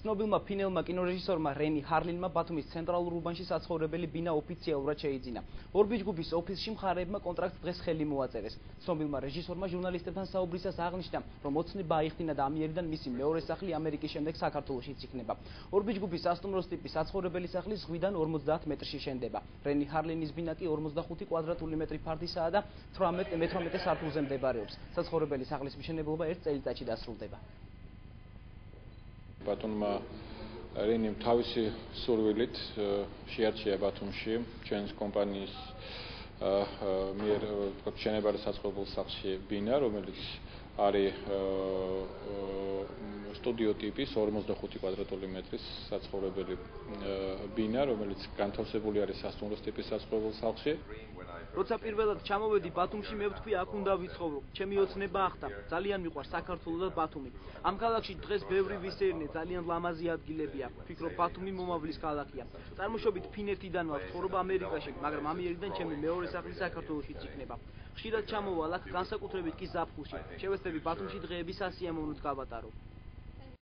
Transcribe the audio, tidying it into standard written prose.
ცნობილმა ფინელმა კინორეჟისორმა რენი ჰარლინმა ბათუმის ცენტრალურ უბანში საცხოვრებელი ბინა ოფიციალურად შეიძინა. ორბი ჯგუფის ოფისში მხარეებმა კონტრაქტს დღეს ხელი მოაწერეს. ცნობილმა რეჟისორმა ჟურნალისტებთან საუბრისას აღნიშნა, რომ ოცნება აიხდინა და ამიერიდან მისი მეორე სახლი ამერიკის შემდეგ საქართველოშიც იქნება. ორბი ჯგუფის სასტუმროს ტიპის საცხოვრებელი სახლი ზღვიდან 50 მეტრში შენდება. რენი ჰარლინის ბინა კი 45 კვადრატული მეტრი ფარდისაა და 18 სართულზე მდებარეობს. საცხოვრებელი სახლის მშენებლობა 1 წელიწადში დასრულდება. ბათუმმა რენიმ თავისი სურვილით შეარჩია ბათუმში ჩვენს კომპანიის მიერ შენებადი საცხოვრებელ სახლში ბინა, რომელიც არის სტუდიო ტიპის 45 კვადრატული მეტრის საცხოვრებელი ბინა, რომელიც განთავსებული არის სასტუმროს ტიპის საცხოვრებელ სახლში. როცა პირველად ჩამოვედი ბათუმში, მე ვთქვი, აქ უნდა ვიცხოვრო. ჩემი ოცნება ახტა. ძალიან მიყვარს საქართველო და ბათუმი. ამ ქალაქში დღეს ბევრი ვისერნე, ძალიან ლამაზი ადგილებია. ვფიქრობ, ბათუმი მომავლის ქალაქია. წარმოშობით ფინეთიდან ვარ, ცხოვრობ ამერიკაში, მაგრამ ამიერიდან ჩემი მეორე სახლი საქართველოშიც იქნება. ხშირად ჩამოვალ აქ, განსაკუთრებით კი ზაფხულში. შევეცდები ბათუმში დღეების სასიამოვნოდ გავატარო.